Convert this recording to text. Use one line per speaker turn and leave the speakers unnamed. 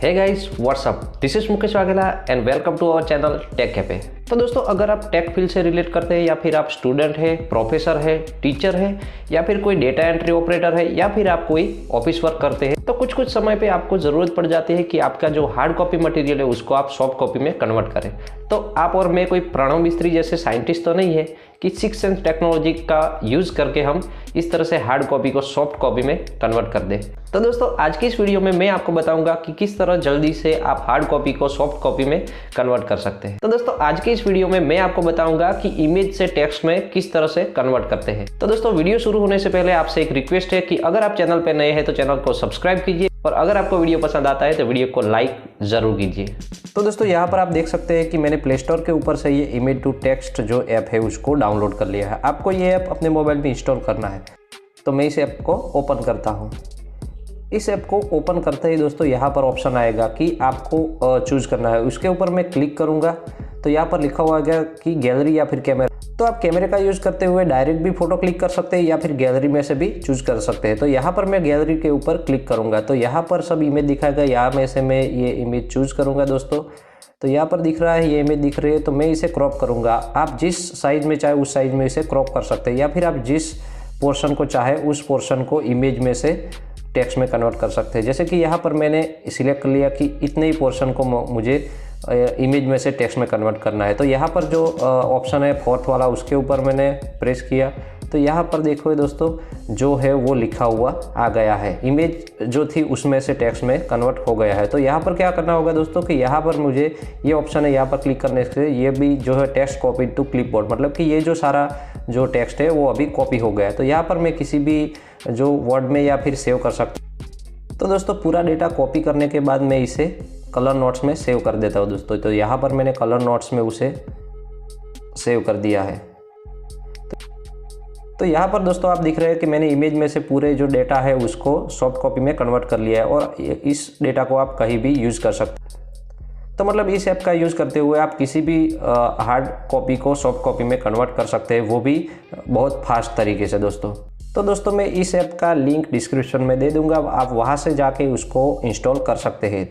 Hey guys what's up, this is Mukesh Vaghela and welcome to our channel Tech Cafe. तो दोस्तों, अगर आप टेक फील्ड से रिलेट करते हैं या फिर आप स्टूडेंट है, प्रोफेसर है, टीचर है या फिर कोई डेटा एंट्री ऑपरेटर है या फिर आप कोई ऑफिस वर्क करते हैं, तो कुछ समय पे आपको ज़रूरत पड़ जाती है कि आपका जो हार्ड कॉपी मटेरियल है उसको आप सॉफ्ट कॉपी में कन्वर्ट करें। तो आप और मैं कोई प्रणव मिस्त्री जैसे साइंटिस्ट तो नहीं है कि 6 सेंस टेक्नोलॉजी का यूज़ करके हम इस तरह से हार्ड कॉपी को सॉफ्ट कॉपी में कन्वर्ट कर दें। तो दोस्तों, आज की इस वीडियो में मैं आपको बताऊंगा कि किस तरह जल्दी से आप हार्ड कॉपी को सॉफ्ट कॉपी में कन्वर्ट कर सकते हैं। तो दोस्तों, आज की इस वीडियो में मैं आपको बताऊंगा कि इमेज से टेक्स्ट में किस तरह से कन्वर्ट करते हैं। तो दोस्तों, वीडियो शुरू होने से पहले आपसे एक रिक्वेस्ट है कि अगर आप चैनल पर नए हैं तो चैनल को सब्सक्राइब कीजिए और अगर आपको वीडियो पसंद आता है तो वीडियो को लाइक जरूर कीजिए। तो दोस्तों, यहाँ पर आप देख सकते हैं कि मैंने प्ले स्टोर के ऊपर से ये इमेज टू टेक्स्ट जो ऐप है उसको डाउनलोड कर लिया है। आपको ये ऐप अपने मोबाइल में इंस्टॉल करना है। तो मैं इस ऐप को ओपन करता हूँ। इस ऐप को ओपन करते ही दोस्तों यहाँ पर ऑप्शन आएगा कि आपको चूज़ करना है। उसके ऊपर मैं क्लिक करूँगा तो यहाँ पर लिखा हुआ है कि गैलरी या फिर कैमरा। तो आप कैमरे का यूज़ करते हुए डायरेक्ट भी फ़ोटो क्लिक कर सकते हैं या फिर गैलरी में से भी चूज़ कर सकते हैं। तो यहाँ पर मैं गैलरी के ऊपर क्लिक करूँगा तो यहाँ पर सब इमेज दिखाएगा। यहाँ में से मैं ये इमेज चूज़ करूँगा दोस्तों। तो यहाँ पर दिख रहा है, ये इमेज दिख रही है, तो मैं इसे क्रॉप करूँगा। आप जिस साइज़ में चाहे उस साइज़ में इसे क्रॉप कर सकते हैं या फिर आप जिस पोर्शन को चाहे उस पोर्शन को इमेज में से टेक्स्ट में कन्वर्ट कर सकते हैं। जैसे कि यहाँ पर मैंने सिलेक्ट कर लिया कि इतने ही पोर्शन को मुझे इमेज में से टेक्स्ट में कन्वर्ट करना है। तो यहाँ पर जो ऑप्शन है फोर्थ वाला उसके ऊपर मैंने प्रेस किया तो यहाँ पर देखो दोस्तों जो है वो लिखा हुआ आ गया है। इमेज जो थी उसमें से टेक्स्ट में कन्वर्ट हो गया है। तो यहाँ पर क्या करना होगा दोस्तों कि यहाँ पर मुझे ये ऑप्शन है, यहाँ पर क्लिक करने से ये भी जो है टेक्स्ट कॉपी टू क्लिपबोर्ड, मतलब कि ये जो सारा जो टेक्स्ट है वो अभी कॉपी हो गया है। तो यहाँ पर मैं किसी भी जो वर्ड में या फिर सेव कर सकता। तो दोस्तों, पूरा डेटा कॉपी करने के बाद मैं इसे कलर नोट्स में सेव कर देता हूँ दोस्तों। तो यहाँ पर मैंने कलर नोट्स में उसे सेव कर दिया है। तो यहाँ पर दोस्तों आप दिख रहे हैं कि मैंने इमेज में से पूरे जो डेटा है उसको सॉफ्ट कॉपी में कन्वर्ट कर लिया है और इस डेटा को आप कहीं भी यूज़ कर सकते हैं। तो मतलब इस ऐप का यूज़ करते हुए आप किसी भी हार्ड कॉपी को सॉफ्ट कॉपी में कन्वर्ट कर सकते हैं, वो भी बहुत फास्ट तरीके से दोस्तों। तो दोस्तों, मैं इस ऐप का लिंक डिस्क्रिप्शन में दे दूंगा, आप वहां से जाके उसको इंस्टॉल कर सकते हैं।